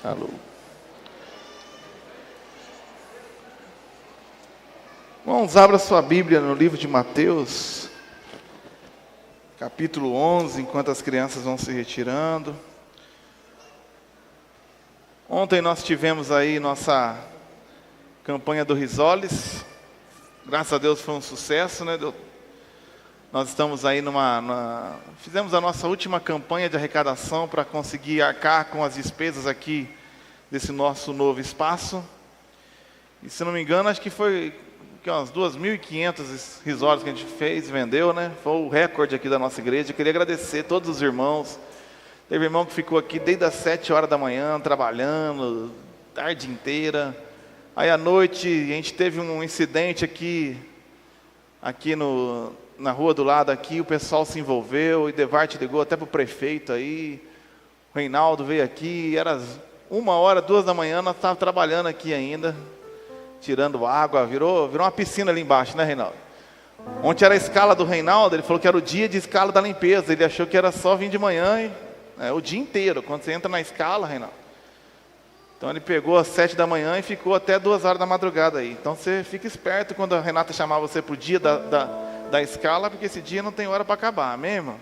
Alô. Irmãos, abra sua Bíblia no livro de Mateus, capítulo 11, enquanto as crianças vão se retirando. Ontem nós tivemos aí nossa campanha do Risoles. Graças a Deus foi um sucesso, né? Nós estamos aí fizemos a nossa última campanha de arrecadação para conseguir arcar com as despesas aqui desse nosso novo espaço. E se não me engano, acho que foi umas 2.500 risórios que a gente fez, vendeu, né? Foi o recorde aqui da nossa igreja. Eu queria agradecer todos os irmãos. Teve irmão que ficou aqui desde as 7 horas da manhã, trabalhando, tarde inteira. Aí à noite a gente teve um incidente aqui na rua do lado aqui, o pessoal se envolveu, e Devarte ligou até para o prefeito aí, o Reinaldo veio aqui, era 1h, 2 da manhã, nós estávamos trabalhando aqui ainda, tirando água, virou uma piscina ali embaixo, né, Reinaldo? Ontem era a escala do Reinaldo, ele falou que era o dia de escala da limpeza, ele achou que era só vir de manhã, o dia inteiro, quando você entra na escala, Reinaldo. Então ele pegou às 7 da manhã e ficou até 2 horas da madrugada aí. Então você fica esperto quando a Renata chamar você para o dia da escala, porque esse dia não tem hora para acabar, amém, irmãos?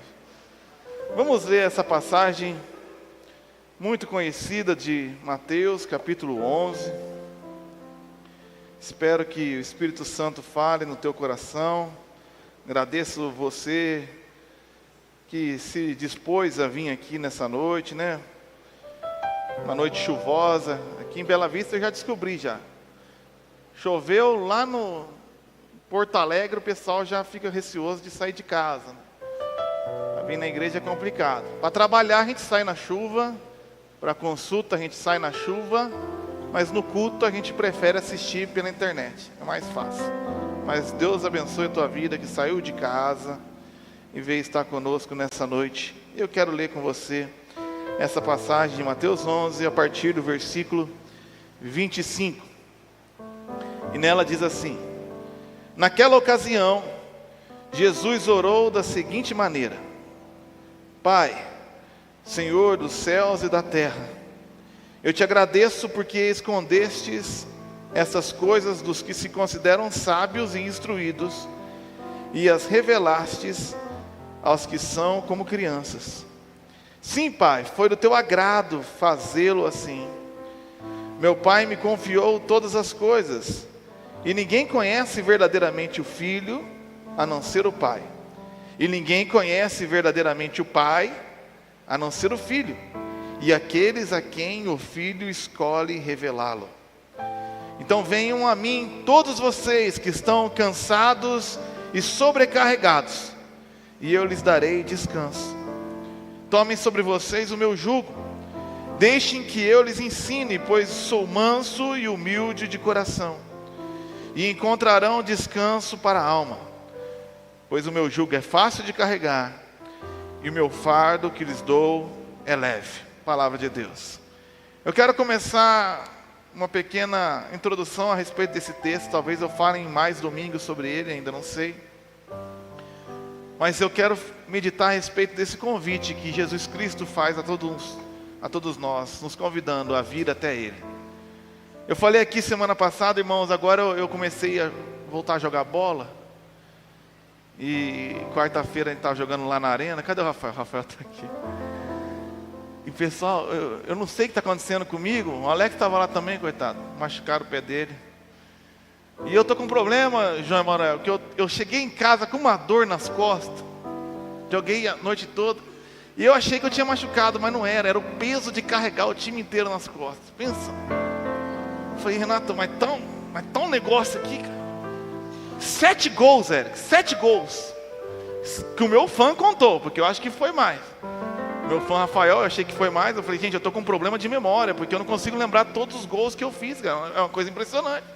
Vamos ler essa passagem muito conhecida de Mateus, capítulo 11. Espero que o Espírito Santo fale no teu coração. Agradeço você que se dispôs a vir aqui nessa noite, né? Uma noite chuvosa. Aqui em Bela Vista eu já descobri já. Choveu lá no Porto Alegre, o pessoal já fica receoso de sair de casa. Para vir na igreja é complicado. Para trabalhar a gente sai na chuva, para consulta a gente sai na chuva, mas no culto a gente prefere assistir pela internet, é mais fácil. Mas Deus abençoe a tua vida que saiu de casa e veio estar conosco nessa noite. Eu quero ler com você essa passagem de Mateus 11, a partir do versículo 25. E nela diz assim: naquela ocasião, Jesus orou da seguinte maneira: Pai, Senhor dos céus e da terra, eu te agradeço porque escondestes essas coisas dos que se consideram sábios e instruídos e as revelastes aos que são como crianças. Sim, Pai, foi do teu agrado fazê-lo assim. Meu Pai me confiou todas as coisas, e ninguém conhece verdadeiramente o Filho, a não ser o Pai. E ninguém conhece verdadeiramente o Pai, a não ser o Filho, e aqueles a quem o Filho escolhe revelá-lo. Então venham a mim todos vocês que estão cansados e sobrecarregados, e eu lhes darei descanso. Tomem sobre vocês o meu jugo, deixem que eu lhes ensine, pois sou manso e humilde de coração, e encontrarão descanso para a alma, pois o meu jugo é fácil de carregar, e o meu fardo que lhes dou é leve. Palavra de Deus. Eu quero começar uma pequena introdução a respeito desse texto. Talvez eu fale em mais domingos sobre ele, ainda não sei. Mas eu quero meditar a respeito desse convite que Jesus Cristo faz a todos nós, nos convidando a vir até Ele. Eu falei aqui semana passada, irmãos, agora eu comecei a voltar a jogar bola. E quarta-feira a gente estava jogando lá na arena. Cadê o Rafael? O Rafael está aqui. E pessoal, eu não sei o que está acontecendo comigo. O Alex estava lá também, coitado. Machucaram o pé dele. E eu estou com um problema, João Emanuel, que eu cheguei em casa com uma dor nas costas. Joguei a noite toda. E eu achei que eu tinha machucado, mas não era. Era o peso de carregar o time inteiro nas costas. Pensa. Eu falei, Renato, mas tá um negócio aqui, cara. 7 gols, Eric. 7 gols. Que o meu fã contou, porque eu acho que foi mais. Meu fã Rafael, eu achei que foi mais. Eu falei, gente, eu estou com um problema de memória, porque eu não consigo lembrar todos os gols que eu fiz, cara. É uma coisa impressionante.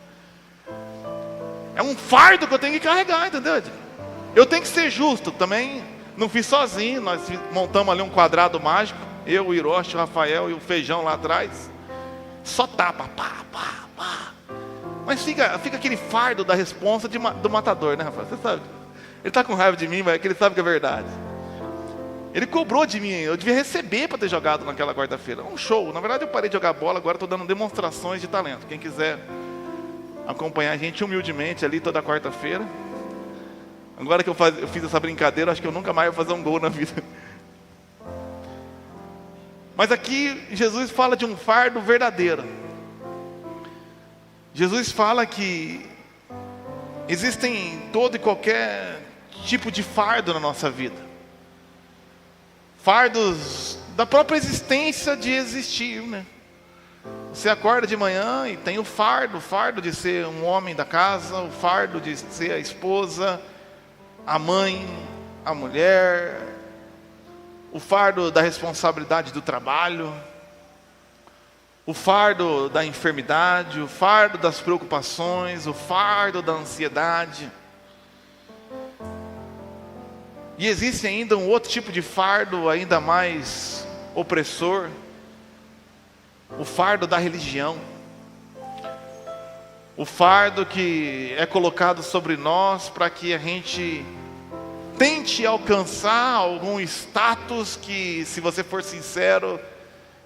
É um fardo que eu tenho que carregar, entendeu? Eu tenho que ser justo também. Não fiz sozinho. Nós montamos ali um quadrado mágico. Eu, o Hiroshi, o Rafael e o Feijão lá atrás. Só tapa, pá, pá, pá. Mas fica aquele fardo da responsa do matador, né, Rafael? Você sabe. Ele está com raiva de mim, mas é que ele sabe que é verdade. Ele cobrou de mim, eu devia receber para ter jogado naquela quarta-feira. Um show, na verdade eu parei de jogar bola, agora estou dando demonstrações de talento. Quem quiser acompanhar a gente humildemente ali toda quarta-feira. Agora que eu fiz essa brincadeira, acho que eu nunca mais vou fazer um gol na vida. Mas aqui Jesus fala de um fardo verdadeiro. Jesus fala que existem todo e qualquer tipo de fardo na nossa vida. Fardos da própria existência de existir, né? Você acorda de manhã e tem o fardo de ser um homem da casa, o fardo de ser a esposa, a mãe, a mulher, o fardo da responsabilidade do trabalho, o fardo da enfermidade, o fardo das preocupações, o fardo da ansiedade. E existe ainda um outro tipo de fardo ainda mais opressor, o fardo da religião. O fardo que é colocado sobre nós para que a gente tente alcançar algum status que, se você for sincero,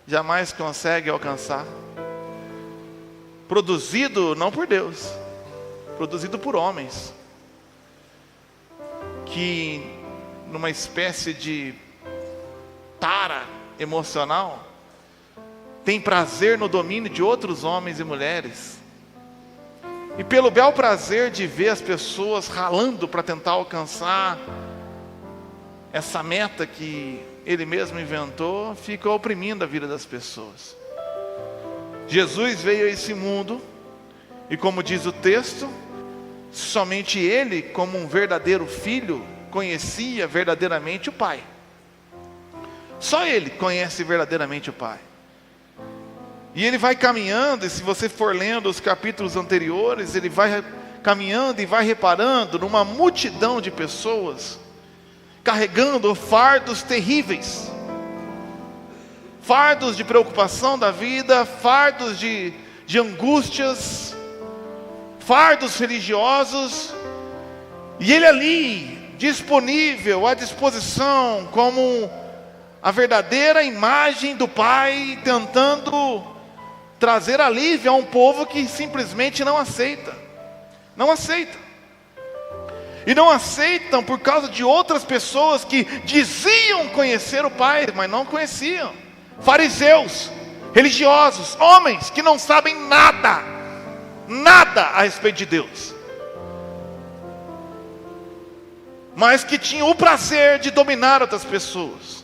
jamais consegue alcançar. Produzido não por Deus, produzido por homens, que numa espécie de tara emocional, tem prazer no domínio de outros homens e mulheres, e pelo bel prazer de ver as pessoas ralando para tentar alcançar essa meta que ele mesmo inventou, fica oprimindo a vida das pessoas. Jesus veio a esse mundo, e como diz o texto, somente ele, como um verdadeiro filho, conhecia verdadeiramente o Pai. Só ele conhece verdadeiramente o Pai. E ele vai caminhando, e se você for lendo os capítulos anteriores, ele vai caminhando e vai reparando numa multidão de pessoas carregando fardos terríveis, fardos de preocupação da vida, fardos de angústias, fardos religiosos, e ele ali, disponível, à disposição, como a verdadeira imagem do Pai, tentando trazer alívio a um povo que simplesmente não aceita. E não aceitam por causa de outras pessoas que diziam conhecer o Pai, mas não conheciam. Fariseus, religiosos, homens que não sabem nada a respeito de Deus, mas que tinham o prazer de dominar outras pessoas.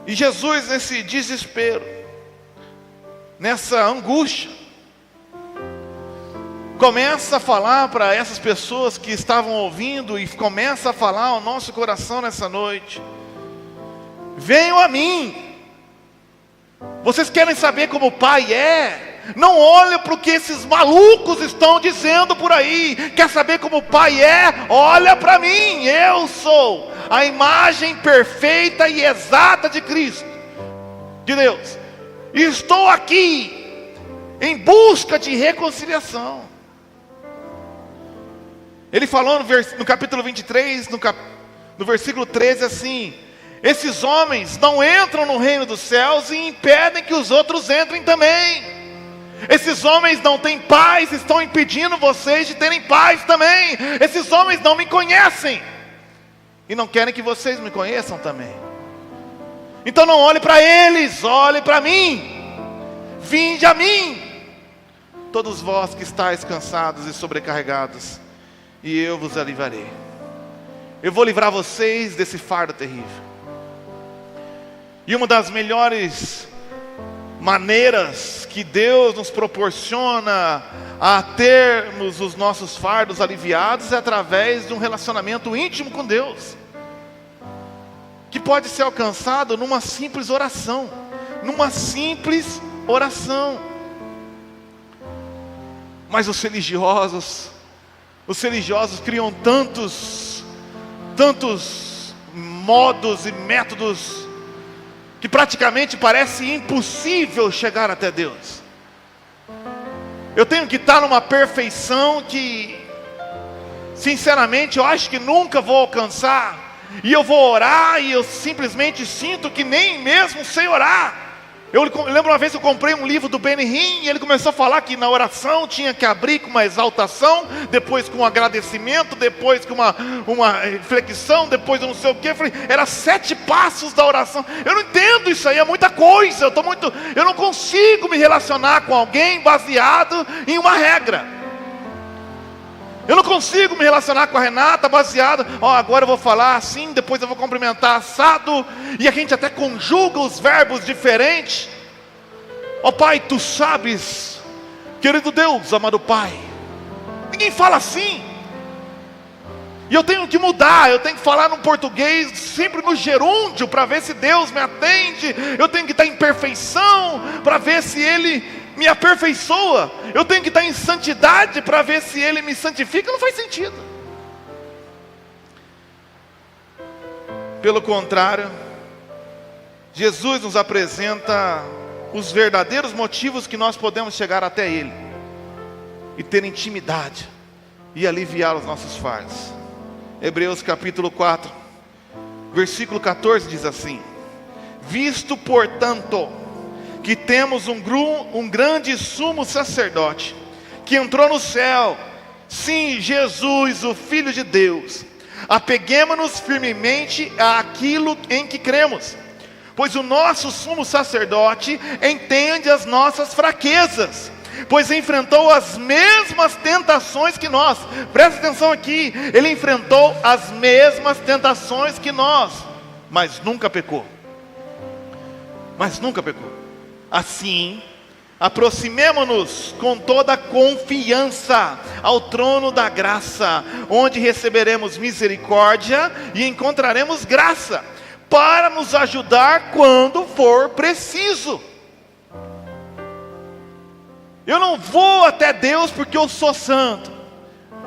E Jesus, nesse desespero, nessa angústia, começa a falar para essas pessoas que estavam ouvindo, e começa a falar ao nosso coração nessa noite: venham a mim. Vocês querem saber como o Pai é? Não olha para o que esses malucos estão dizendo por aí. Quer saber como o Pai é? Olha para mim. Eu sou a imagem perfeita e exata de Cristo, de Deus, e estou aqui em busca de reconciliação. Ele falou no capítulo 23, no versículo 13 assim: esses homens não entram no reino dos céus e impedem que os outros entrem também. Esses homens não têm paz, estão impedindo vocês de terem paz também. Esses homens não me conhecem e não querem que vocês me conheçam também. Então não olhe para eles, olhe para mim. Vinde a mim, todos vós que estáis cansados e sobrecarregados, e eu vos aliviarei. Eu vou livrar vocês desse fardo terrível. E uma das melhores maneiras que Deus nos proporciona a termos os nossos fardos aliviados é através de um relacionamento íntimo com Deus, que pode ser alcançado numa simples oração. Mas os religiosos criam tantos modos e métodos que praticamente parece impossível chegar até Deus. Eu tenho que estar numa perfeição que, sinceramente, eu acho que nunca vou alcançar. e eu vou orar e eu simplesmente sinto que nem mesmo sei orar. Eu lembro uma vez que eu comprei um livro do Benny Hinn, e ele começou a falar que na oração tinha que abrir com uma exaltação, depois com um agradecimento, depois com uma reflexão, depois eu não sei o que. Eu falei, era 7 passos da oração. Eu não entendo isso aí, é muita coisa. Eu não consigo me relacionar com alguém baseado em uma regra. Eu não consigo me relacionar com a Renata baseado, agora eu vou falar assim, depois eu vou cumprimentar assado, e a gente até conjuga os verbos diferentes. Pai, tu sabes, querido Deus, amado Pai. Ninguém fala assim. E eu tenho que mudar, eu tenho que falar no português, sempre no gerúndio, para ver se Deus me atende. Eu tenho que estar em perfeição, para ver se Ele me aperfeiçoa. Eu tenho que estar em santidade, para ver se Ele me santifica. Não faz sentido. Pelo contrário, Jesus nos apresenta os verdadeiros motivos que nós podemos chegar até Ele, e ter intimidade, e aliviar os nossos fardos. Hebreus capítulo 4, versículo 14 diz assim: visto portanto que temos um grande sumo sacerdote, que entrou no céu, sim, Jesus, o Filho de Deus, apeguemo-nos firmemente àquilo em que cremos, pois o nosso sumo sacerdote entende as nossas fraquezas, pois enfrentou as mesmas tentações que nós. Presta atenção aqui, ele enfrentou as mesmas tentações que nós, mas nunca pecou. Assim, aproximemo-nos com toda confiança ao trono da graça, onde receberemos misericórdia e encontraremos graça, para nos ajudar quando for preciso. Eu não vou até Deus porque eu sou santo.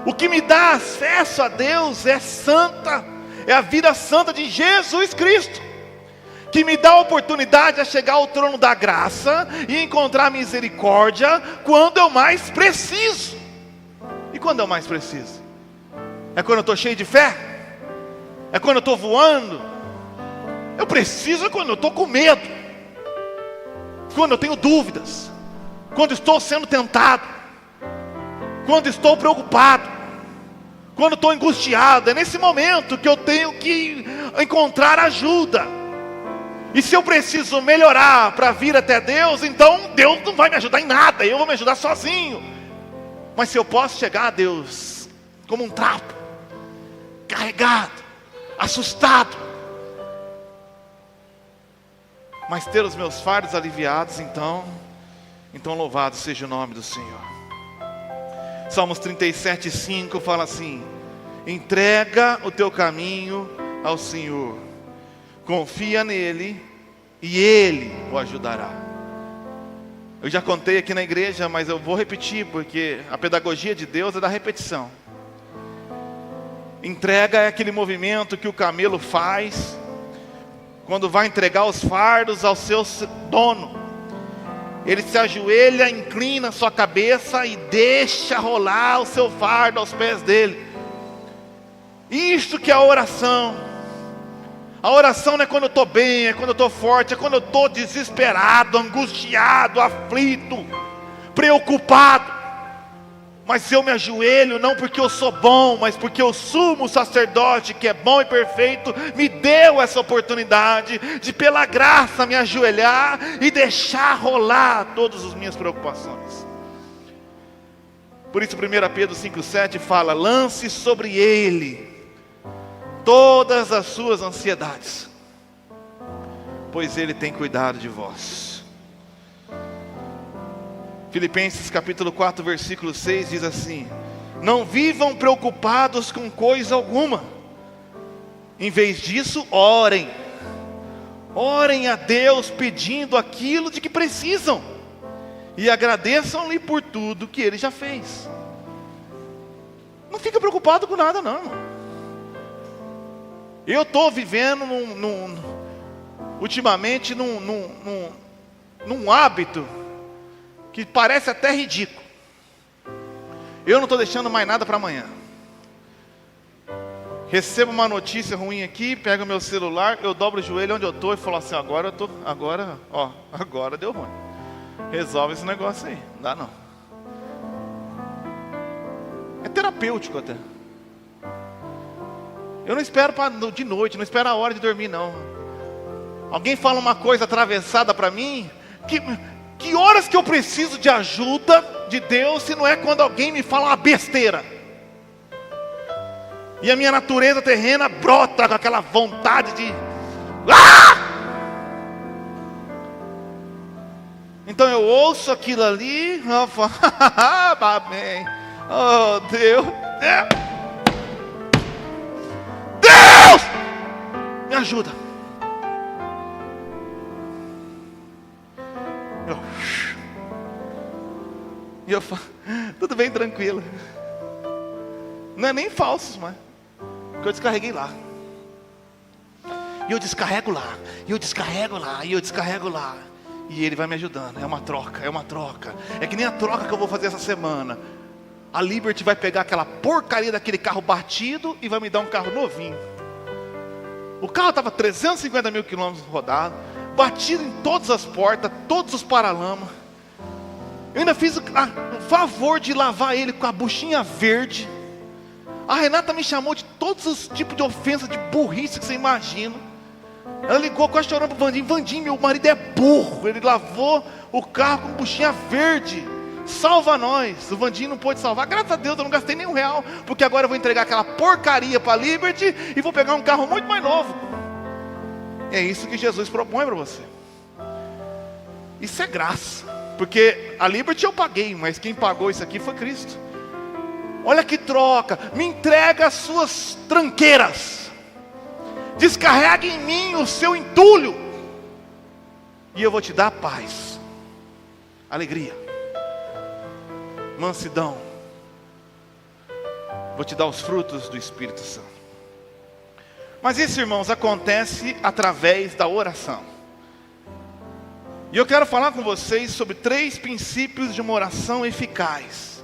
O que me dá acesso a Deus é a vida santa de Jesus Cristo, que me dá a oportunidade de chegar ao trono da graça e encontrar misericórdia quando eu mais preciso. E quando eu mais preciso? É quando eu estou cheio de fé? É quando eu estou voando? Eu preciso quando eu estou com medo, quando eu tenho dúvidas, quando estou sendo tentado, quando estou preocupado, quando estou angustiado. É nesse momento que eu tenho que encontrar ajuda. E se eu preciso melhorar para vir até Deus, então Deus não vai me ajudar em nada, eu vou me ajudar sozinho. Mas se eu posso chegar a Deus como um trapo, carregado, assustado, mas ter os meus fardos aliviados, então louvado seja o nome do Senhor. Salmos 37:5 fala assim: entrega o teu caminho ao Senhor, confia nele e Ele o ajudará. Eu já contei aqui na igreja, mas eu vou repetir, porque a pedagogia de Deus é da repetição. Entrega é aquele movimento que o camelo faz quando vai entregar os fardos ao seu dono. Ele se ajoelha, inclina sua cabeça e deixa rolar o seu fardo aos pés dele. Isto que é a oração. A oração não é quando eu estou bem, é quando eu estou forte, é quando eu estou desesperado, angustiado, aflito, preocupado. Mas eu me ajoelho não porque eu sou bom, mas porque o sumo sacerdote, que é bom e perfeito, me deu essa oportunidade de, pela graça, me ajoelhar e deixar rolar todas as minhas preocupações. Por isso 1 Pedro 5,7 fala: lance sobre Ele todas as suas ansiedades, pois Ele tem cuidado de vós. Filipenses capítulo 4, versículo 6 diz assim: não vivam preocupados com coisa alguma, em vez disso, orem a Deus pedindo aquilo de que precisam, e agradeçam-lhe por tudo que Ele já fez. Não fica preocupado com nada não. Eu estou vivendo ultimamente num hábito que parece até ridículo. Eu não estou deixando mais nada para amanhã. recebo uma notícia ruim aqui, pego meu celular, eu dobro o joelho onde eu estou e falo assim, agora deu ruim. Resolve esse negócio aí, não dá não. É terapêutico até. Eu não espero de noite, não espero a hora de dormir não. Alguém fala uma coisa atravessada para mim, que horas que eu preciso de ajuda de Deus, se não é quando alguém me fala uma besteira? E a minha natureza terrena brota com aquela vontade de... Então eu ouço aquilo ali, eu falo, amém. Oh Deus, Deus, me ajuda. E eu falo, tudo bem, tranquilo. Não é nem falsos, mas que eu descarreguei lá. E eu descarrego lá, e eu descarrego lá, e eu descarrego lá. E Ele vai me ajudando, é uma troca. É que nem a troca que eu vou fazer essa semana. A Liberty vai pegar aquela porcaria daquele carro batido e vai me dar um carro novinho. O carro estava 350 mil quilômetros rodado, batido em todas as portas, todos os paralamas. Eu ainda fiz o favor de lavar ele com a buchinha verde. A Renata me chamou de todos os tipos de ofensa, de burrice que você imagina. Ela ligou quase chorando para o Vandinho. Vandinho, meu marido é burro. Ele lavou o carro com buchinha verde. Salva nós. O Vandinho não pôde salvar. Graças a Deus eu não gastei nem R$1. Porque agora eu vou entregar aquela porcaria para a Liberty e vou pegar um carro muito mais novo. É isso que Jesus propõe para você. Isso é graça. Porque a Liberty eu paguei, mas quem pagou isso aqui foi Cristo. Olha que troca. Me entrega as suas tranqueiras. Descarrega em mim o seu entulho. E eu vou te dar paz, alegria, mansidão. Vou te dar os frutos do Espírito Santo. Mas isso, irmãos, acontece através da oração. E eu quero falar com vocês sobre 3 princípios de uma oração eficaz.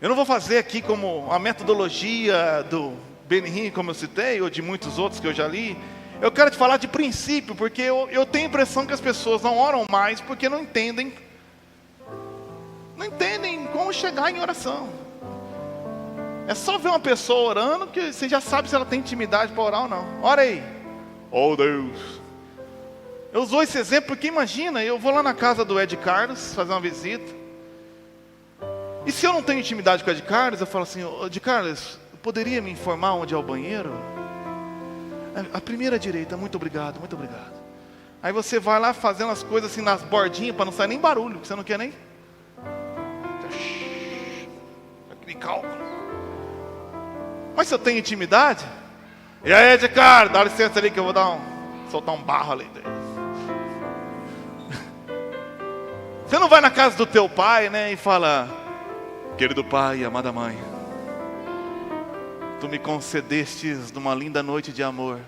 Eu não vou fazer aqui como a metodologia do Benihim, como eu citei, ou de muitos outros que eu já li. Eu quero te falar de princípio, porque eu tenho a impressão que as pessoas não oram mais porque não entendem como chegar em oração. É só ver uma pessoa orando que você já sabe se ela tem intimidade para orar ou não. Ora aí. Oh Deus. Eu uso esse exemplo porque imagina, eu vou lá na casa do Ed Carlos fazer uma visita. E se eu não tenho intimidade com o Ed Carlos, eu falo assim, Ed Carlos, poderia me informar onde é o banheiro? A primeira direita, muito obrigado, muito obrigado. Aí você vai lá fazendo as coisas assim nas bordinhas para não sair nem barulho, que você não quer nem. Aquele cálculo. Mas se eu tenho intimidade, e aí Ed Carlos, dá licença ali que eu vou soltar um barro ali. Você não vai na casa do teu pai, né, e fala, querido pai e amada mãe, tu me concedestes numa linda noite de amor.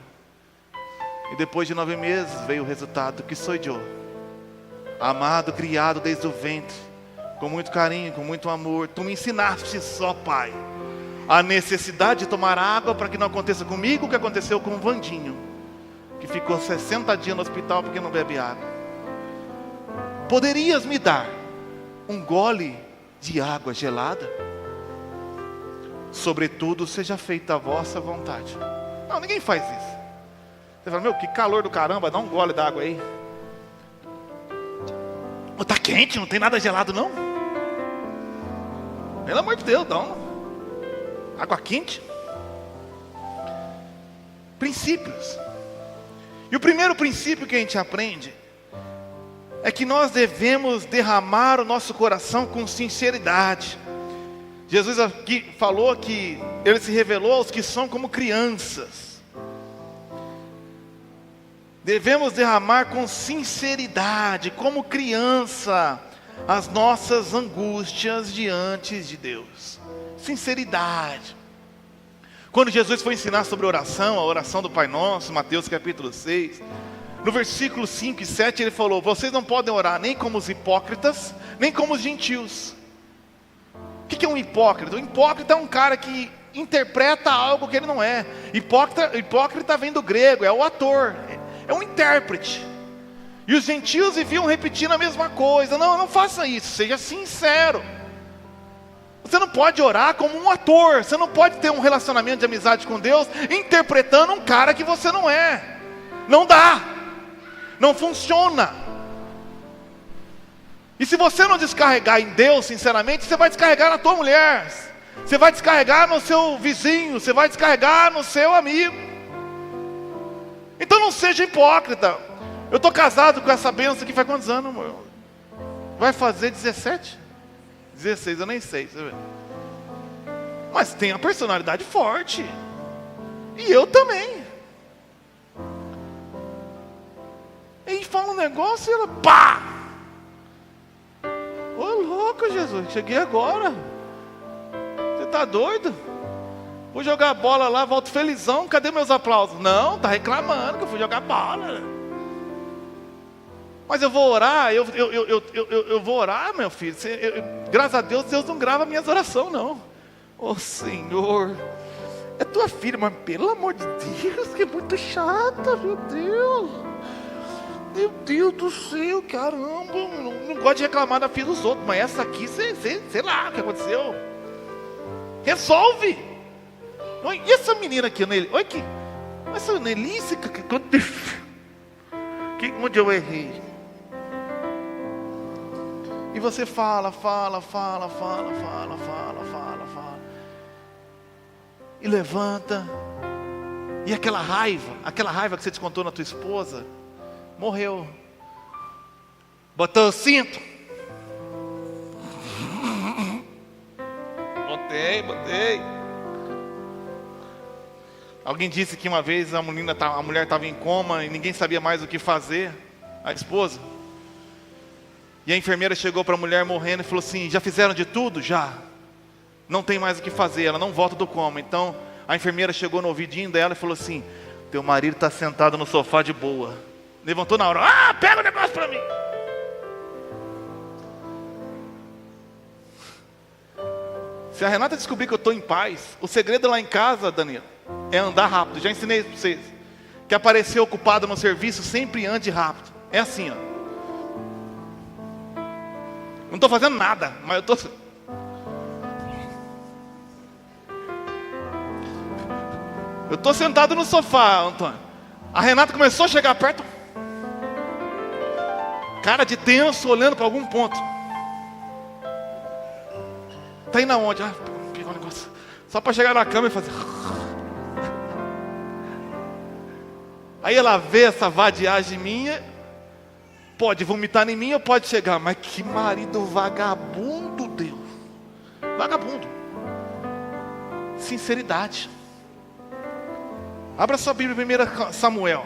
E depois de 9 meses veio o resultado, que sou eu. Amado, criado desde o ventre, com muito carinho, com muito amor. Tu me ensinaste só, pai, a necessidade de tomar água para que não aconteça comigo o que aconteceu com o Vandinho, que ficou 60 dias no hospital porque não bebe água. Poderias me dar um gole de água gelada? Sobretudo seja feita a vossa vontade. Não, ninguém faz isso. Você fala, meu, que calor do caramba, dá um gole d'água aí. Oh, tá quente, não tem nada gelado não? Pelo amor de Deus, dá uma água quente. Princípios. E o primeiro princípio que a gente aprende é que nós devemos derramar o nosso coração com sinceridade. Jesus aqui falou que Ele se revelou aos que são como crianças. Devemos derramar com sinceridade, como criança, as nossas angústias diante de Deus. Sinceridade. Quando Jesus foi ensinar sobre oração, a oração do Pai Nosso, Mateus capítulo 6, no versículo 5 e 7 Ele falou, vocês não podem orar nem como os hipócritas, nem como os gentios. O que é um hipócrita? O hipócrita é um cara que interpreta algo que ele não é. Hipócrita vem do grego, é o ator, é um intérprete. E os gentios viviam repetindo a mesma coisa. Não faça isso, seja sincero. Você não pode orar como um ator. Você não pode ter um relacionamento de amizade com Deus interpretando um cara que você não é. Não dá. Não funciona. E se você não descarregar em Deus, sinceramente, você vai descarregar na tua mulher. Você vai descarregar no seu vizinho. Você vai descarregar no seu amigo. Então não seja hipócrita. Eu estou casado com essa benção aqui faz quantos anos, amor? Vai fazer 17? 16, eu nem sei. Você vê. Mas tem uma personalidade forte. E eu também. E fala um negócio e ela, pá! Ô louco, Jesus, cheguei agora. Você tá doido? Vou jogar bola lá, volto felizão, cadê meus aplausos? Não, tá reclamando que eu fui jogar bola. Mas eu vou orar, eu vou orar, meu filho. Graças a Deus, Deus não grava minhas orações, não. Ô Senhor, é tua filha, mas pelo amor de Deus, que é muito chata, meu Deus. Meu Deus do céu, caramba. Não gosto de reclamar da filha dos outros, mas essa aqui, sei lá o que aconteceu. Resolve. E essa menina aqui, olha aqui. Essa Nelícia, onde eu errei? E você fala. E levanta. E aquela raiva que você descontou na tua esposa, morreu. Botou o cinto. Botei. Alguém disse que uma vez a mulher estava em coma e ninguém sabia mais o que fazer, a esposa. E a enfermeira chegou para a mulher morrendo e falou assim: já fizeram de tudo? Já. Não tem mais o que fazer, ela não volta do coma. Então a enfermeira chegou no ouvidinho dela e falou assim: teu marido está sentado no sofá de boa. Levantou na hora: pega o negócio para mim. Se a Renata descobrir que eu estou em paz, o segredo lá em casa, Danilo, é andar rápido. Já ensinei isso para vocês. Que aparecer ocupado no serviço, sempre ande rápido. É assim, ó. Não estou fazendo nada, mas eu estou... Eu estou sentado no sofá, Antônio. A Renata começou a chegar perto. Cara de tenso, olhando para algum ponto. Tá indo aonde? Pegou um negócio. Só para chegar na cama e fazer... Aí ela vê essa vadiagem minha... Pode vomitar em mim ou pode chegar. Mas que marido vagabundo, Deus. Vagabundo. Sinceridade. Abra sua Bíblia, 1 Samuel.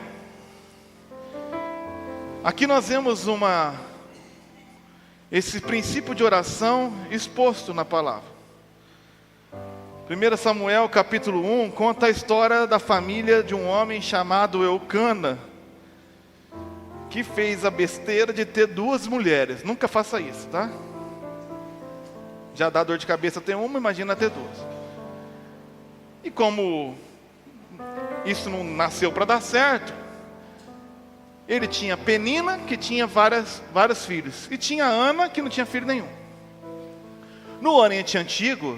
Aqui nós vemos esse princípio de oração exposto na palavra. 1 Samuel capítulo 1 conta a história da família de um homem chamado Eucana, que fez a besteira de ter 2 mulheres. Nunca faça isso, tá? Já dá dor de cabeça ter uma, imagina ter 2. E como isso não nasceu para dar certo, ele tinha Penina, que tinha vários filhos, e tinha Ana, que não tinha filho nenhum. No Oriente Antigo,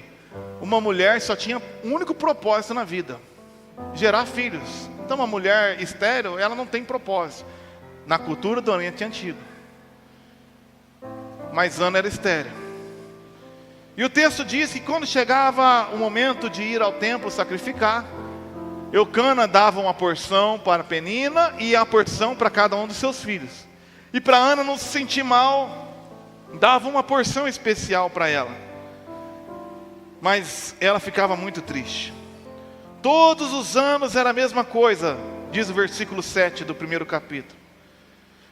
uma mulher só tinha um único propósito na vida: gerar filhos. Então uma mulher estéril, ela não tem propósito na cultura do Oriente Antigo. Mas Ana era estéril. E o texto diz que quando chegava o momento de ir ao templo sacrificar, Eucana dava uma porção para Penina e a porção para cada um dos seus filhos. E para Ana não se sentir mal, dava uma porção especial para ela. Mas ela ficava muito triste. Todos os anos era a mesma coisa, diz o versículo 7 do 1º capítulo.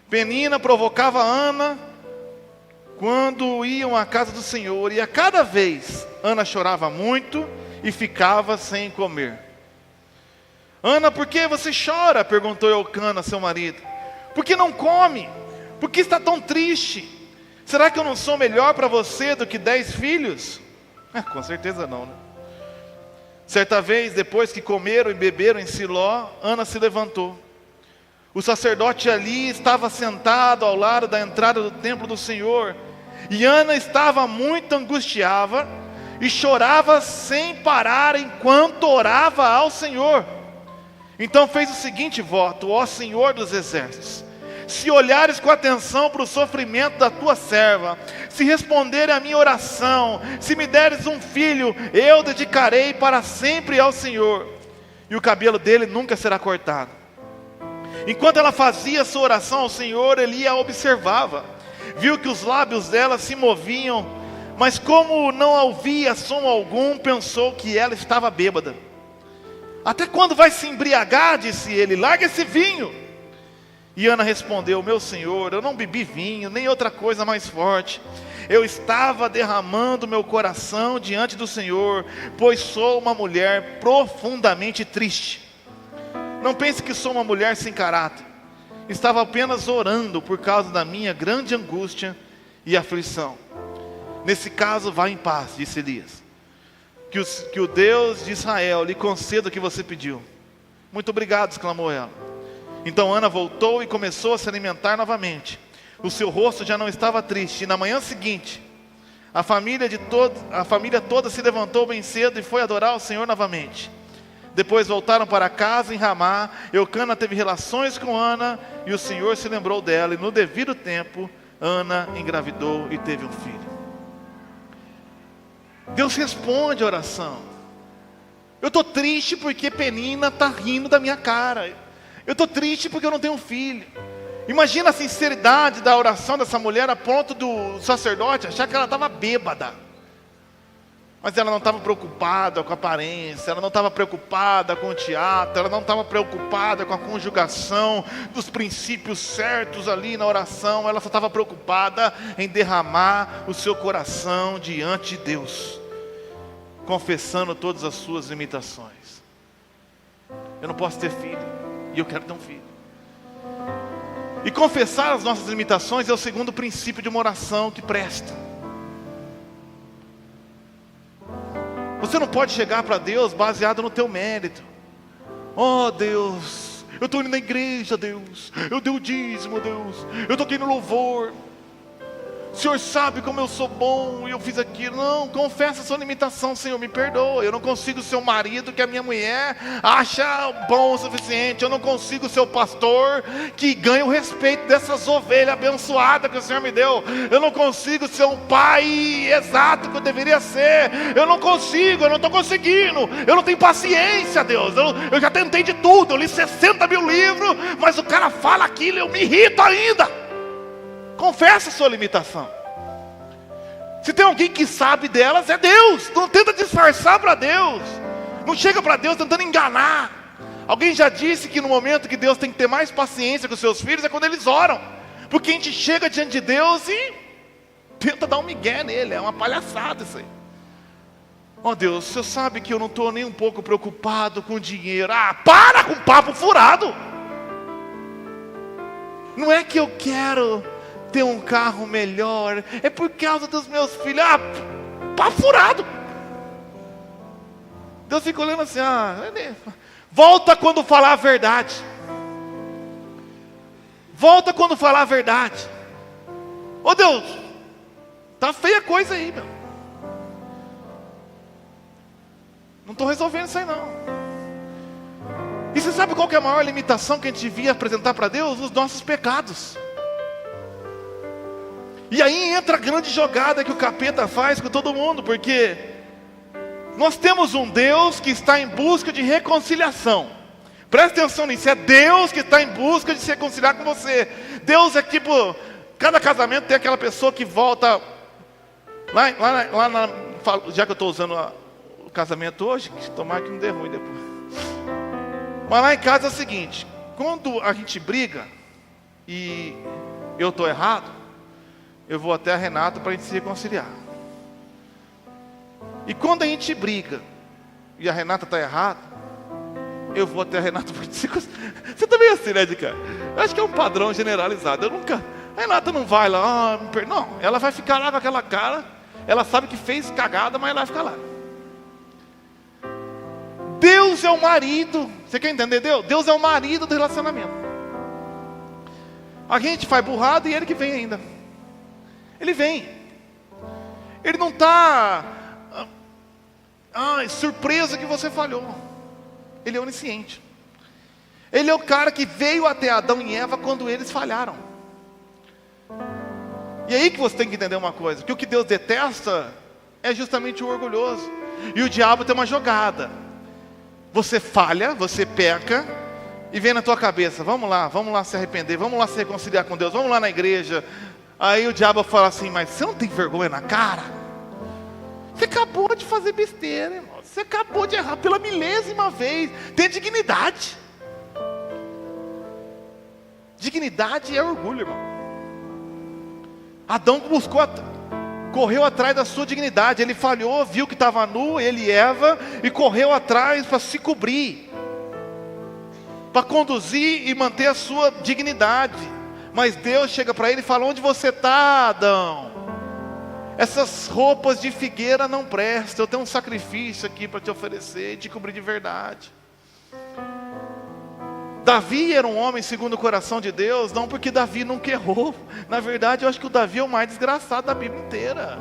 Penina provocava Ana quando iam à casa do Senhor, e a cada vez Ana chorava muito e ficava sem comer. Ana, por que você chora? Perguntou Eucana, seu marido. Por que não come? Por que está tão triste? Será que eu não sou melhor para você do que 10 filhos? Com certeza não, né? Certa vez, depois que comeram e beberam em Siló, Ana se levantou. O sacerdote ali estava sentado ao lado da entrada do templo do Senhor. E Ana estava muito angustiada e chorava sem parar enquanto orava ao Senhor. Então fez o seguinte voto: ó Senhor dos exércitos, se olhares com atenção para o sofrimento da tua serva, se responder à minha oração, se me deres um filho, eu dedicarei para sempre ao Senhor, e o cabelo dele nunca será cortado. Enquanto ela fazia sua oração ao Senhor, Eli a observava. Viu que os lábios dela se moviam, mas como não ouvia som algum, pensou que ela estava bêbada. Até quando vai se embriagar? Disse ele, larga esse vinho. E Ana respondeu, meu senhor, eu não bebi vinho, nem outra coisa mais forte. Eu estava derramando meu coração diante do Senhor, pois sou uma mulher profundamente triste. Não pense que sou uma mulher sem caráter. Estava apenas orando por causa da minha grande angústia e aflição. Nesse caso, vá em paz, disse Elias. Que o Deus de Israel lhe conceda o que você pediu. Muito obrigado, exclamou ela. Então Ana voltou e começou a se alimentar novamente. O seu rosto já não estava triste. E na manhã seguinte, a família toda se levantou bem cedo e foi adorar o Senhor novamente. Depois voltaram para casa em Ramá. Eucana teve relações com Ana e o Senhor se lembrou dela. E no devido tempo, Ana engravidou e teve um filho. Deus responde a oração. Eu estou triste porque Penina está rindo da minha cara. Eu estou triste porque eu não tenho um filho. Imagina a sinceridade da oração dessa mulher a ponto do sacerdote achar que ela estava bêbada. Mas ela não estava preocupada com a aparência, ela não estava preocupada com o teatro, ela não estava preocupada com a conjugação dos princípios certos ali na oração. Ela só estava preocupada em derramar o seu coração diante de Deus, confessando todas as suas limitações. Eu não posso ter filho, e eu quero ter um filho. E confessar as nossas limitações é o segundo princípio de uma oração que presta. Você não pode chegar para Deus baseado no teu mérito. Oh Deus, eu estou indo na igreja, Deus, eu dei o dízimo, Deus, eu toquei no louvor, o Senhor sabe como eu sou bom e eu fiz aquilo. Não, confessa a sua limitação. Senhor, me perdoa, eu não consigo ser o marido que a minha mulher acha bom o suficiente. Eu não consigo ser o pastor que ganha o respeito dessas ovelhas abençoadas que o Senhor me deu. Eu não consigo ser um pai exato que eu deveria ser. Eu não consigo, eu não estou conseguindo. Eu não tenho paciência, Deus. Eu já tentei de tudo, eu li 60 mil livros, mas o cara fala aquilo e eu me irrito ainda. Confessa a sua limitação. Se tem alguém que sabe delas, é Deus. Não tenta disfarçar para Deus. Não chega para Deus tentando enganar. Alguém já disse que no momento que Deus tem que ter mais paciência com os seus filhos é quando eles oram. Porque a gente chega diante de Deus e tenta dar um migué nele. É uma palhaçada isso aí. Oh Deus, o Senhor sabe que eu não estou nem um pouco preocupado com dinheiro. Ah, para com papo furado. Não é que eu quero ter um carro melhor, é por causa dos meus filhos. Ah, papo furado. Deus fica olhando assim, volta quando falar a verdade. Volta quando falar a verdade. Ô Deus, tá feia a coisa aí, meu. Não estou resolvendo isso aí não. E você sabe qual que é a maior limitação que a gente devia apresentar para Deus? Os nossos pecados. E aí entra a grande jogada que o capeta faz com todo mundo, porque nós temos um Deus que está em busca de reconciliação. Presta atenção nisso, é Deus que está em busca de se reconciliar com você. Deus é tipo, cada casamento tem aquela pessoa que volta, já que eu estou usando o casamento hoje, tomara que não dê ruim depois. Mas lá em casa é o seguinte, quando a gente briga e eu estou errado, eu vou até a Renata para a gente se reconciliar. E quando a gente briga e a Renata está errada, eu vou até a Renata para a gente se reconciliar. Você também é assim, né, cara? Eu acho que é um padrão generalizado. A Renata não vai lá, não, ela vai ficar lá com aquela cara. Ela sabe que fez cagada, mas ela vai ficar lá. Deus é o marido. Você quer entender Deus? Deus é o marido do relacionamento. A gente faz burrado e ele que vem ainda. Ele vem. Ele não está surpreso que você falhou. Ele é onisciente. Ele é o cara que veio até Adão e Eva quando eles falharam. E aí que você tem que entender uma coisa, que o que Deus detesta é justamente o orgulhoso. E o diabo tem uma jogada. Você falha, você peca, e vem na tua cabeça, vamos lá se arrepender, vamos lá se reconciliar com Deus, vamos lá na igreja. Aí o diabo fala assim, mas você não tem vergonha na cara? Você acabou de fazer besteira, irmão. Você acabou de errar pela milésima vez. Tem dignidade. Dignidade é orgulho, irmão. Adão correu atrás da sua dignidade. Ele falhou, viu que estava nu, ele e Eva, e correu atrás para se cobrir, para conduzir e manter a sua dignidade. Mas Deus chega para ele e fala, onde você está, Adão? Essas roupas de figueira não prestam, eu tenho um sacrifício aqui para te oferecer, e te cobrir de verdade. Davi era um homem segundo o coração de Deus, não porque Davi nunca errou. Na verdade, eu acho que o Davi é o mais desgraçado da Bíblia inteira.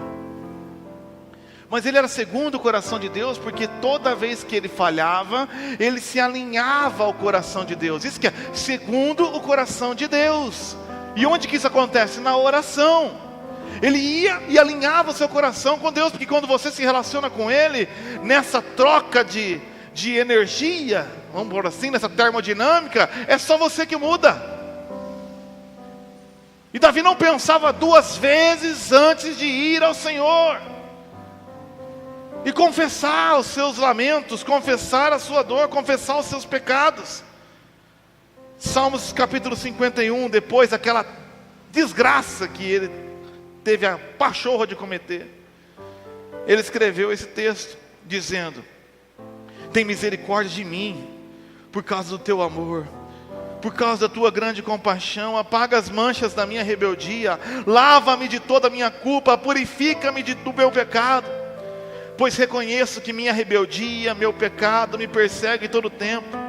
Mas ele era segundo o coração de Deus, porque toda vez que ele falhava, ele se alinhava ao coração de Deus. Isso que é segundo o coração de Deus. E onde que isso acontece? Na oração. Ele ia e alinhava o seu coração com Deus, porque quando você se relaciona com Ele, nessa troca de energia, vamos por assim, nessa termodinâmica, é só você que muda. E Davi não pensava duas vezes antes de ir ao Senhor e confessar os seus lamentos, confessar a sua dor, confessar os seus pecados. Salmos capítulo 51, depois daquela desgraça que ele teve a pachorra de cometer, ele escreveu esse texto dizendo: tem misericórdia de mim, por causa do teu amor, por causa da tua grande compaixão, apaga as manchas da minha rebeldia, lava-me de toda a minha culpa, purifica-me do meu pecado, pois reconheço que minha rebeldia, meu pecado me persegue todo o tempo.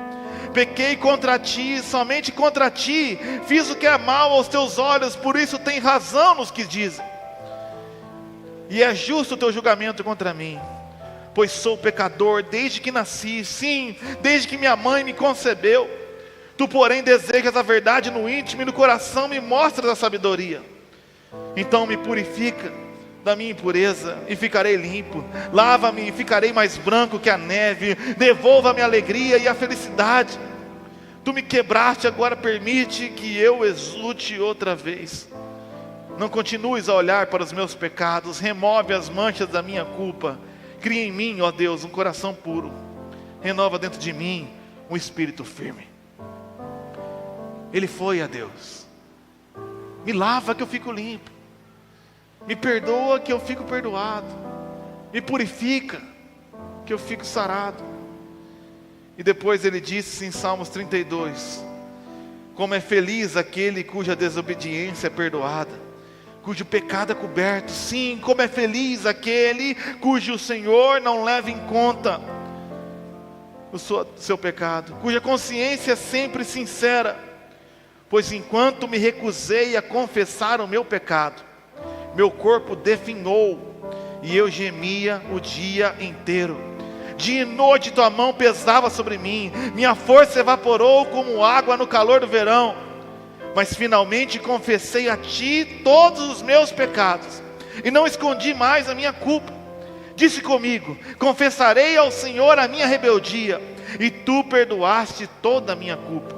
Pequei contra ti, somente contra ti, fiz o que é mal aos teus olhos, por isso tem razão nos que dizem, e é justo o teu julgamento contra mim, pois sou pecador desde que nasci, sim, desde que minha mãe me concebeu. Tu, porém, desejas a verdade no íntimo e no coração me mostras a sabedoria. Então me purifica da minha impureza e ficarei limpo. Lava-me e ficarei mais branco que a neve. Devolva-me a alegria e a felicidade. Tu me quebraste, agora permite que eu exulte outra vez. Não continues a olhar para os meus pecados. Remove as manchas da minha culpa. Cria em mim, ó Deus, um coração puro. Renova dentro de mim um espírito firme. Ele foi a Deus. Me lava que eu fico limpo. Me perdoa que eu fico perdoado. Me purifica que eu fico sarado. E depois ele disse em Salmos 32: como é feliz aquele cuja desobediência é perdoada, cujo pecado é coberto. Sim, como é feliz aquele cujo Senhor não leva em conta o seu pecado, cuja consciência é sempre sincera. Pois enquanto me recusei a confessar o meu pecado, meu corpo definhou e eu gemia o dia inteiro. Dia e noite tua mão pesava sobre mim, minha força evaporou como água no calor do verão. Mas finalmente confessei a ti todos os meus pecados, e não escondi mais a minha culpa. Disse comigo: confessarei ao Senhor a minha rebeldia, e tu perdoaste toda a minha culpa.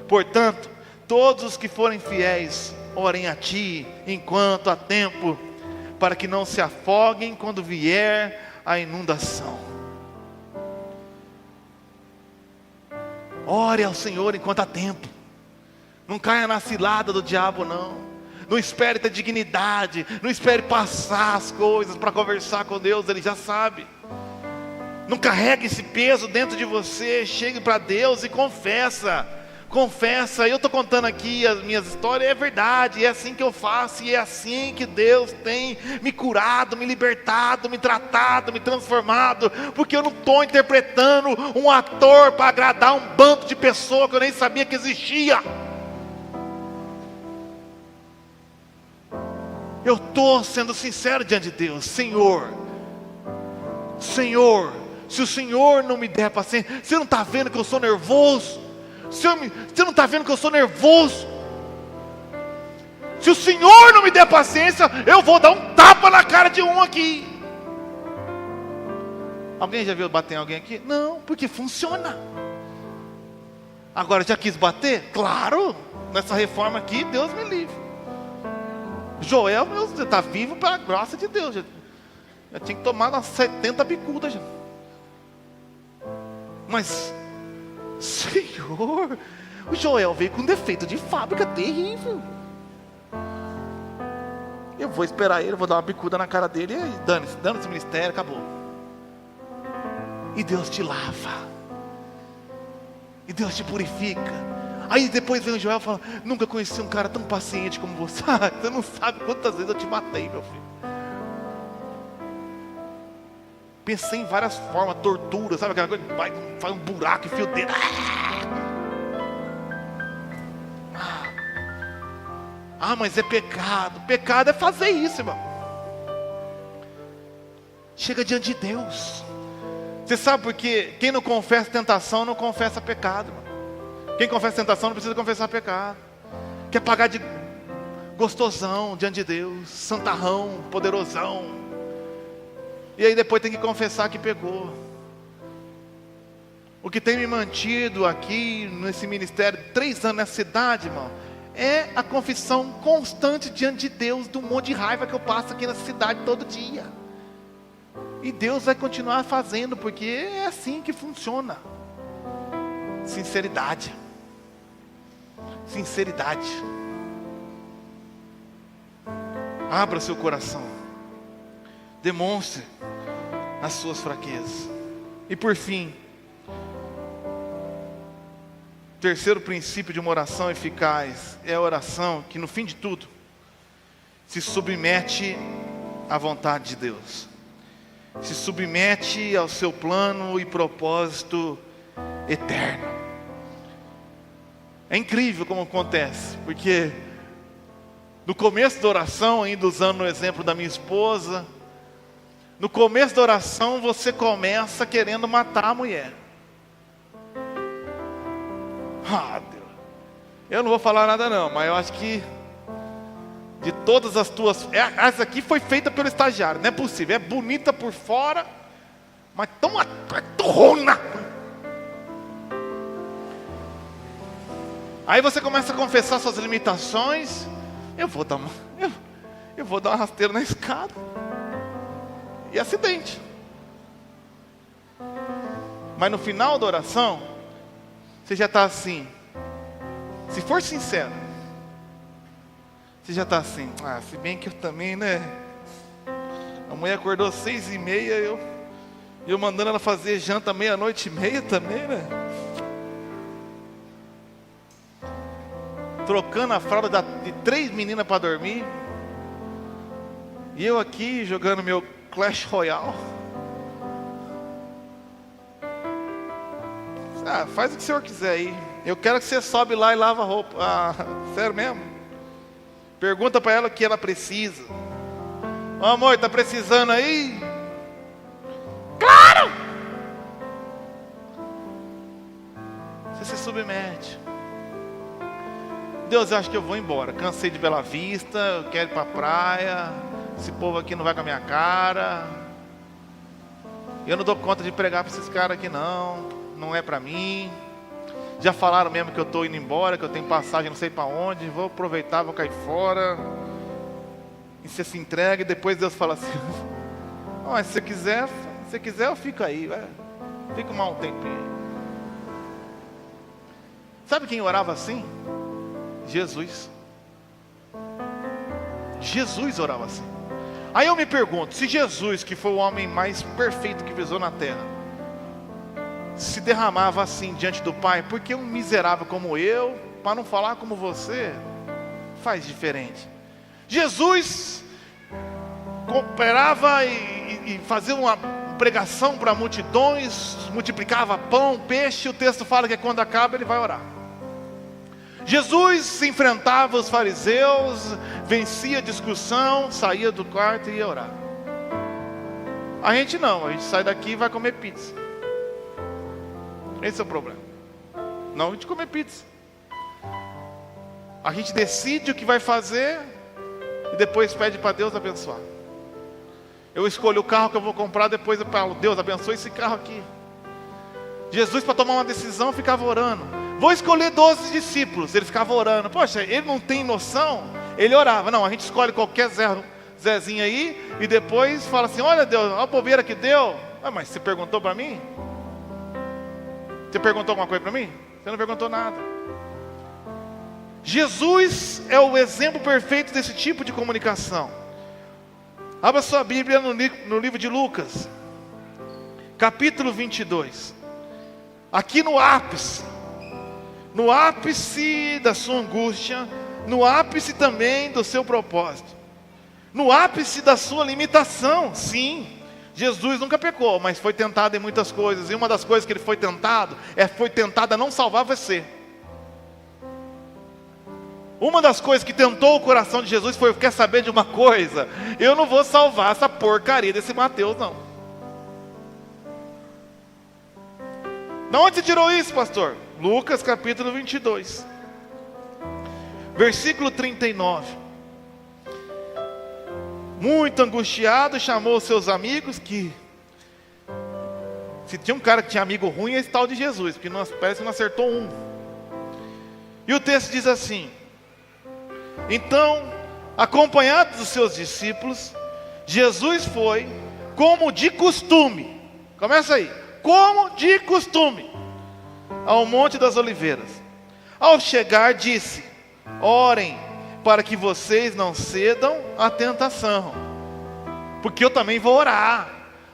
Portanto, todos os que forem fiéis, orem a ti enquanto há tempo, para que não se afoguem quando vier a inundação. Ore ao Senhor enquanto há tempo. Não caia na cilada do diabo, não. Não espere ter dignidade. Não espere passar as coisas para conversar com Deus, Ele já sabe. Não carregue esse peso dentro de você. Chegue para Deus e confessa. confessa. Eu estou contando aqui as minhas histórias, é verdade, é assim que eu faço, e é assim que Deus tem me curado, me libertado, me tratado, me transformado, porque eu não estou interpretando um ator para agradar um bando de pessoas que eu nem sabia que existia. Eu estou sendo sincero diante de Deus. Senhor, se o Senhor não me der paciência, você não está vendo que eu sou nervoso? Você não está vendo que eu sou nervoso? Se o Senhor não me der paciência, eu vou dar um tapa na cara de um aqui. Alguém já viu bater em alguém aqui? Não, porque funciona. Agora, já quis bater? Claro, nessa reforma aqui, Deus me livre. Joel, meu Deus, está vivo pela graça de Deus. Já tinha que tomar umas 70 bicudas já. Mas, Senhor, o Joel veio com defeito de fábrica terrível. Eu vou esperar ele, vou dar uma bicuda na cara dele e dane-se o ministério, acabou. E Deus te lava. E Deus te purifica. Aí depois vem o Joel e fala: nunca conheci um cara tão paciente como você. Você não sabe quantas vezes eu te matei, meu filho. Pensei em várias formas, tortura, sabe aquela coisa? Vai, faz um buraco e fio o dedo. Mas é pecado. Pecado é fazer isso, irmão. Chega diante de Deus. Você sabe por quê? Quem não confessa tentação não confessa pecado, irmão. Quem confessa tentação não precisa confessar pecado. Quer pagar de gostosão diante de Deus, santarrão, poderosão, e aí depois tem que confessar que pecou. O que tem me mantido aqui nesse ministério 3 anos nessa cidade, irmão, é a confissão constante diante de Deus do monte de raiva que eu passo aqui nessa cidade todo dia. E Deus vai continuar fazendo, porque é assim que funciona. Sinceridade. Sinceridade. Abra seu coração. Demonstre as suas fraquezas. E por fim, terceiro princípio de uma oração eficaz é a oração que no fim de tudo se submete à vontade de Deus. Se submete ao seu plano e propósito eterno. É incrível como acontece, porque no começo da oração, ainda usando o exemplo da minha esposa, no começo da oração você começa querendo matar a mulher. Deus, eu não vou falar nada não, mas eu acho que de todas as tuas, essa aqui foi feita pelo estagiário, não é possível, é bonita por fora, mas tão torrona. Aí você começa a confessar suas limitações. Eu vou dar uma rasteira na escada. E acidente. Mas no final da oração, você já está assim. Se for sincero, você já está assim: se bem que eu também, né? A mulher acordou 6h30, eu mandando ela fazer janta 00:30 também, né? Trocando a fralda de 3 meninas para dormir. E eu aqui jogando meu Clash Royale. Faz o que o senhor quiser aí. Eu quero que você sobe lá e lava a roupa. Sério mesmo? Pergunta para ela o que ela precisa. Amor, tá precisando aí? Claro! Você se submete. Deus, eu acho que eu vou embora. Cansei de Bela Vista, eu quero ir para a praia. Esse povo aqui não vai com a minha cara. Eu não dou conta de pregar para esses caras aqui não. Não é para mim. Já falaram mesmo que eu estou indo embora, que eu tenho passagem não sei para onde. Vou aproveitar, vou cair fora. E você se entrega e depois Deus fala assim: se você quiser eu fico aí. Fico mal um tempinho. Sabe quem orava assim? Jesus. Jesus orava assim. Aí eu me pergunto, se Jesus, que foi o homem mais perfeito que pisou na terra, se derramava assim diante do Pai? Porque um miserável como eu, para não falar como você, faz diferente. Jesus cooperava e fazia uma pregação para multidões, multiplicava pão, peixe. O texto fala que quando acaba ele vai orar. Jesus enfrentava os fariseus, vencia a discussão, saía do quarto e ia orar. A gente não, a gente sai daqui e vai comer pizza. Esse é o problema. Não a gente comer pizza. A gente decide o que vai fazer e depois pede para Deus abençoar. Eu escolho o carro que eu vou comprar, depois eu falo, Deus abençoe esse carro aqui. Jesus, para tomar uma decisão, ficava orando. Vou escolher 12 discípulos, ele ficava orando. Poxa, ele não tem noção? Ele orava. Não, a gente escolhe qualquer Zezinho aí e depois fala assim, olha Deus, olha a bobeira que deu. Ah, mas você perguntou para mim? Você perguntou alguma coisa para mim? Você não perguntou nada. Jesus é o exemplo perfeito desse tipo de comunicação. Abra sua Bíblia no livro de Lucas, capítulo 22. Aqui no ápice da sua angústia, no ápice também do seu propósito, no ápice da sua limitação. Sim, Jesus nunca pecou, mas foi tentado em muitas coisas. E uma das coisas que ele foi tentado a não salvar você. Uma das coisas que tentou o coração de Jesus foi, quer saber de uma coisa? Eu não vou salvar essa porcaria desse Mateus, não. De onde você tirou isso, pastor? Lucas capítulo 22, versículo 39. Muito angustiado, chamou os seus amigos, que se tinha um cara que tinha amigo ruim, é esse tal de Jesus, porque parece que não acertou um. E o texto diz assim: então, acompanhado dos seus discípulos, Jesus foi, como de costume, começa aí, como de costume, ao Monte das Oliveiras. Ao chegar, disse: orem, para que vocês não cedam à tentação. Porque eu também vou orar,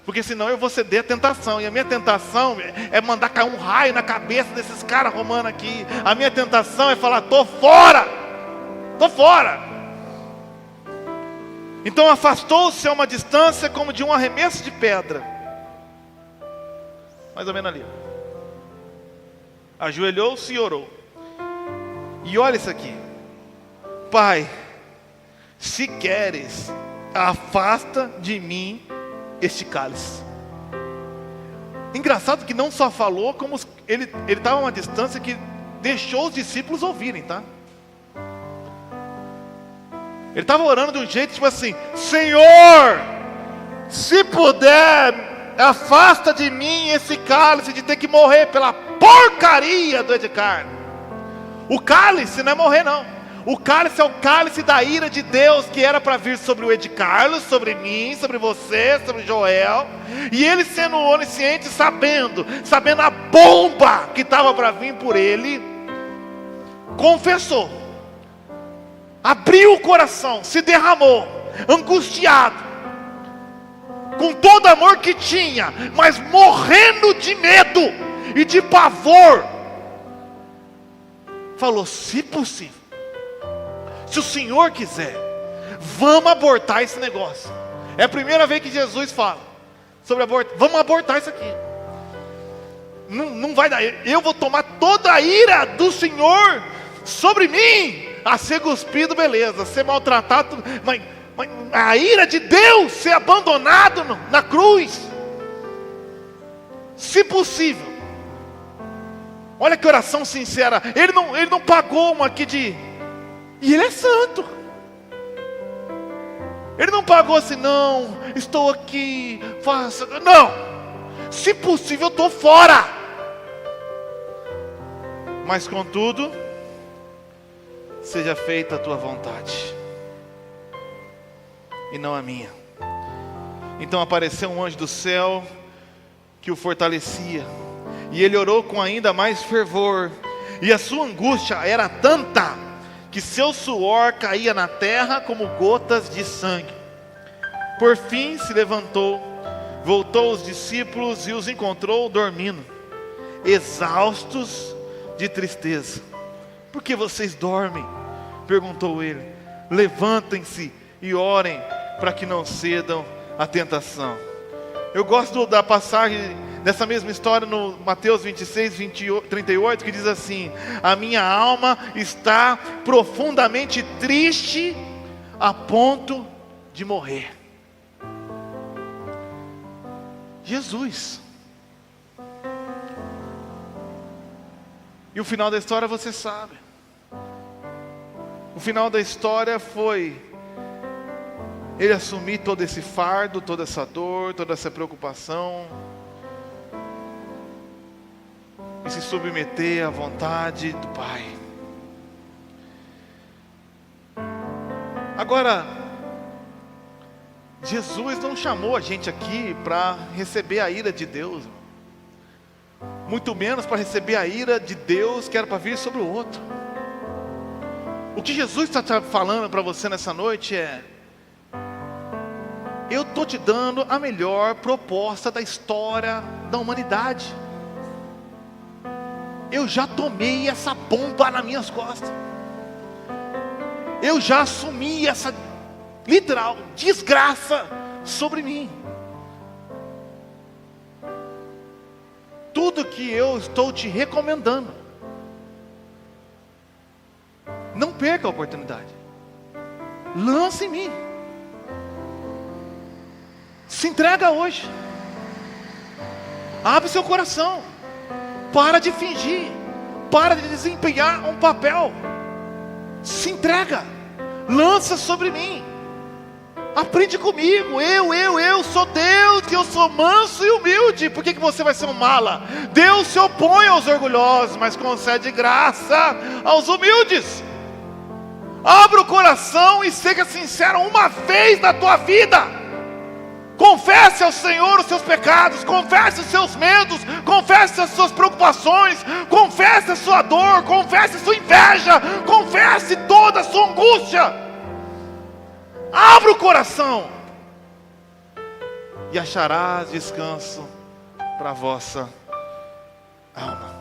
porque senão eu vou ceder à tentação. E a minha tentação é mandar cair um raio na cabeça desses caras romanos aqui. A minha tentação é falar, estou fora. Então afastou-se a uma distância como de um arremesso de pedra, mais ou menos ali. Ajoelhou-se e orou. E olha isso aqui: Pai, se queres, afasta de mim este cálice. Engraçado que não só falou, como ele estava a uma distância que deixou os discípulos ouvirem, tá? Ele estava orando de um jeito tipo assim: Senhor, se puder, afasta de mim esse cálice de ter que morrer pela porcaria do Ed Carlos. O cálice não é morrer não. O cálice é o cálice da ira de Deus, que era para vir sobre o Ed Carlos, sobre mim, sobre você, sobre Joel. E ele, sendo onisciente, sabendo a bomba que estava para vir por ele, confessou, abriu o coração, se derramou, angustiado, com todo amor que tinha, mas morrendo de medo e de pavor, falou: se possível, se o Senhor quiser, vamos abortar esse negócio. É a primeira vez que Jesus fala sobre aborto. Vamos abortar isso aqui. Não vai dar. Eu vou tomar toda a ira do Senhor sobre mim. A ser cuspido, beleza. Ser maltratado, mas a ira de Deus ser abandonado na cruz. Se possível. Olha que oração sincera. Ele não pagou uma aqui de... E ele é santo. Ele não pagou assim, não, estou aqui, faça. Não. Se possível, eu estou fora. Mas contudo, seja feita a tua vontade, e não a minha. Então apareceu um anjo do céu que o fortalecia, e ele orou com ainda mais fervor, e a sua angústia era tanta que seu suor caía na terra como gotas de sangue. Por fim se levantou, voltou aos discípulos e os encontrou dormindo. exaustos de tristeza. Por que vocês dormem? Perguntou ele. Levantem-se e orem para que não cedam à tentação. Eu gosto da passagem dessa mesma história no Mateus 26, 38, que diz assim: a minha alma está profundamente triste a ponto de morrer. Jesus. E o final da história você sabe. O final da história foi ele assumir todo esse fardo, toda essa dor, toda essa preocupação, e se submeter à vontade do Pai. Agora, Jesus não chamou a gente aqui para receber a ira de Deus, muito menos para receber a ira de Deus que era para vir sobre o outro. O que Jesus está falando para você nessa noite é: eu estou te dando a melhor proposta da história da humanidade. Eu já tomei essa bomba nas minhas costas. Eu já assumi essa literal desgraça sobre mim. Tudo que eu estou te recomendando, não perca a oportunidade. Lance em mim. Se entrega hoje. Abre seu coração. Para de fingir. Para de desempenhar um papel. Se entrega. Lança sobre mim. Aprende comigo. Eu sou Deus, que eu sou manso e humilde. Por que você vai ser um mala? Deus se opõe aos orgulhosos, mas concede graça aos humildes. Abra o coração e seja sincero uma vez na tua vida. Confesse ao Senhor os seus pecados, confesse os seus medos, confesse as suas preocupações, confesse a sua dor, confesse a sua inveja, confesse toda a sua angústia. Abra o coração e acharás descanso para a vossa alma.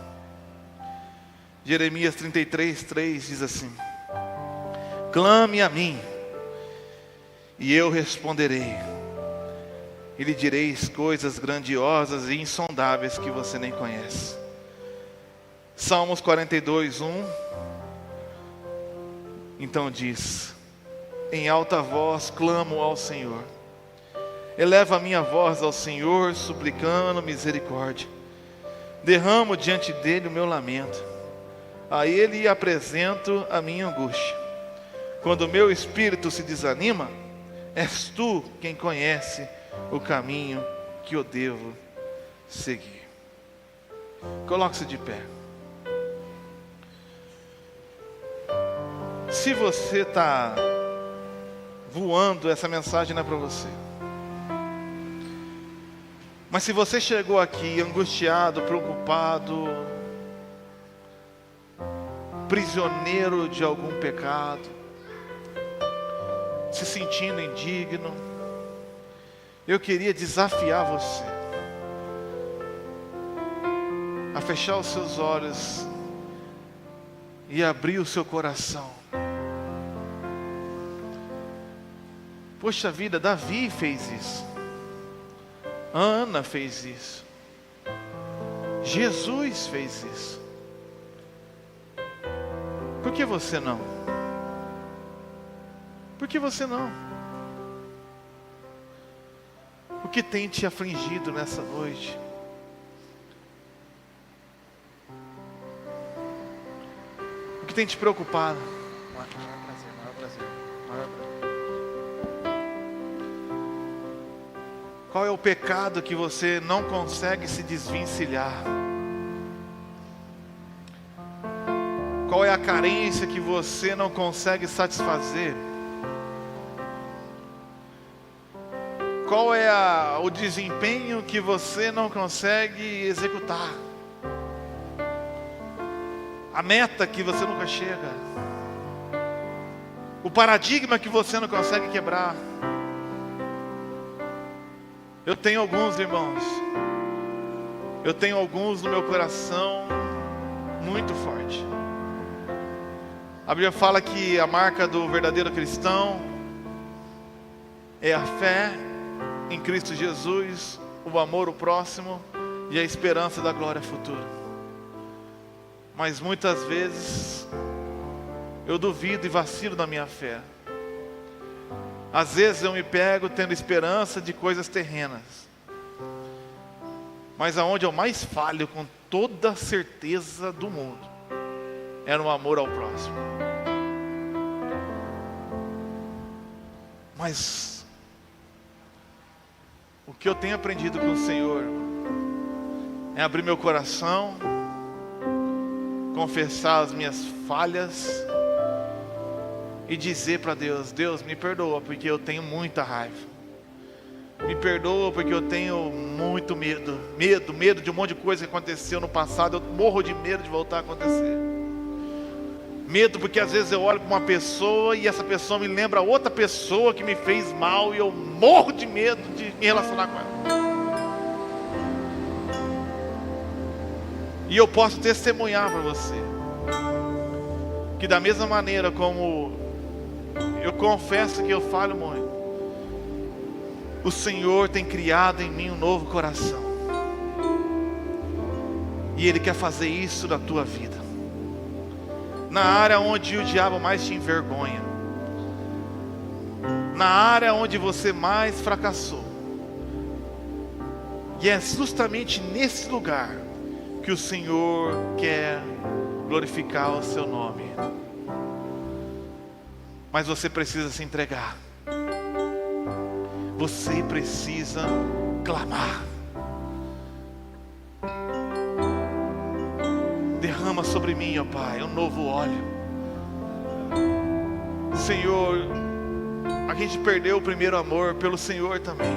Jeremias 33, 3 diz assim: clame a mim e eu responderei, e lhe direis coisas grandiosas e insondáveis que você nem conhece. Salmos 42, 1. Então diz: em alta voz clamo ao Senhor, elevo a minha voz ao Senhor, suplicando misericórdia. Derramo diante dele o meu lamento, a ele apresento a minha angústia. Quando o meu espírito se desanima, és tu quem conhece o caminho que eu devo seguir. Coloque-se de pé. Se você está voando, essa mensagem não é para você. Mas se você chegou aqui angustiado, preocupado, prisioneiro de algum pecado, se sentindo indigno, eu queria desafiar você a fechar os seus olhos e abrir o seu coração. Poxa vida, Davi fez isso, Ana fez isso, Jesus fez isso. Por que você não? Por que você não? O que tem te afligido nessa noite? O que tem te preocupado? Maior prazer. Qual é o pecado que você não consegue se desvencilhar? Qual é a carência que você não consegue satisfazer? Qual é o desempenho que você não consegue executar? A meta que você nunca chega? O paradigma que você não consegue quebrar? Eu tenho alguns irmãos Eu tenho alguns no meu coração muito forte. A Bíblia fala que a marca do verdadeiro cristão é a fé em Cristo Jesus, o amor ao próximo e a esperança da glória futura. Mas muitas vezes eu duvido e vacilo na minha fé. Às vezes eu me pego tendo esperança de coisas terrenas. Mas aonde eu mais falho com toda a certeza do mundo é no amor ao próximo. Mas o que eu tenho aprendido com o Senhor é abrir meu coração, confessar as minhas falhas e dizer para Deus: Deus, me perdoa porque eu tenho muita raiva. Me perdoa porque eu tenho muito medo de um monte de coisa que aconteceu no passado. Eu morro de medo de voltar a acontecer. Medo porque às vezes eu olho para uma pessoa e essa pessoa me lembra outra pessoa que me fez mal e eu morro de medo de me relacionar com ela. E eu posso testemunhar para você que da mesma maneira como eu confesso que eu falho muito, o Senhor tem criado em mim um novo coração. E Ele quer fazer isso na tua vida. Na área onde o diabo mais te envergonha. Na área onde você mais fracassou. E é justamente nesse lugar que o Senhor quer glorificar o seu nome. Mas você precisa se entregar. Você precisa clamar. Derrama sobre mim, ó Pai, um novo óleo. Senhor, a gente perdeu o primeiro amor pelo Senhor também.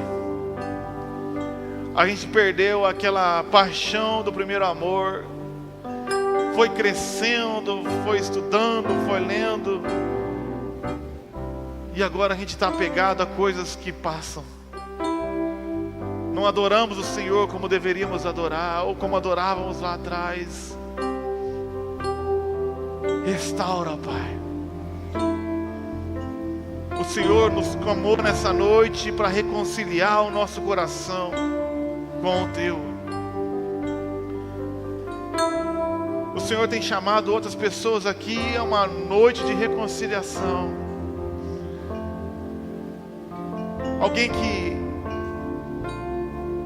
A gente perdeu aquela paixão do primeiro amor. Foi crescendo, foi estudando, foi lendo. E agora a gente está apegado a coisas que passam. Não adoramos o Senhor como deveríamos adorar, ou como adorávamos lá atrás. Restaura, Pai. O Senhor nos clamou nessa noite para reconciliar o nosso coração com o Teu. O Senhor tem chamado outras pessoas aqui a uma noite de reconciliação. Alguém que,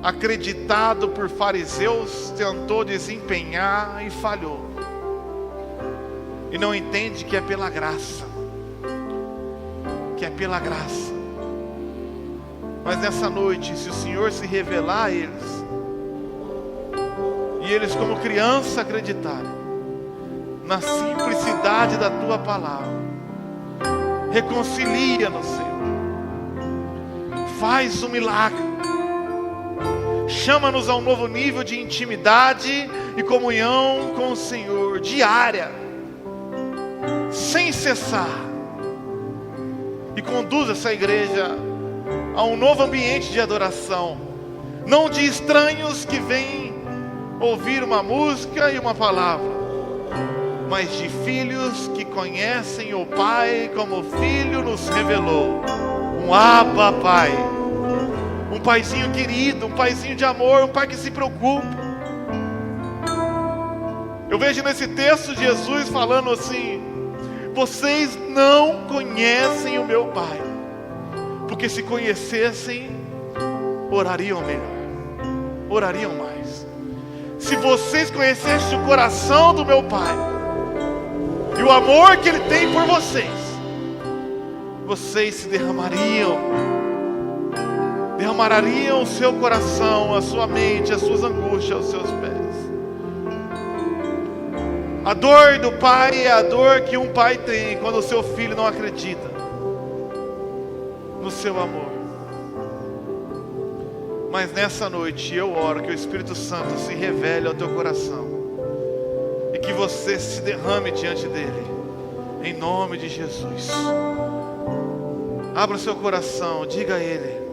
acreditado por fariseus, tentou desempenhar e falhou. E não entende que é pela graça. Que é pela graça. Mas nessa noite, se o Senhor se revelar a eles, e eles como criança acreditarem na simplicidade da Tua palavra, reconcilia-nos, Senhor. Faz um milagre. Chama-nos a um novo nível de intimidade e comunhão com o Senhor, diária, sem cessar. E conduz essa igreja a um novo ambiente de adoração, não de estranhos que vêm ouvir uma música e uma palavra, mas de filhos que conhecem o Pai como o Filho nos revelou. Um Abba Pai, um paizinho querido, um paizinho de amor, um pai que se preocupa. Eu vejo nesse texto Jesus falando assim: vocês não conhecem o meu Pai, porque se conhecessem, orariam melhor, orariam mais. Se vocês conhecessem o coração do meu Pai e o amor que Ele tem por vocês, vocês se derramariam o seu coração, a sua mente, as suas angústias aos seus pés. A dor do pai é a dor que um pai tem quando o seu filho não acredita no seu amor. Mas nessa noite eu oro que o Espírito Santo se revele ao teu coração e que você se derrame diante dele, em nome de Jesus. Abra o seu coração, diga a Ele: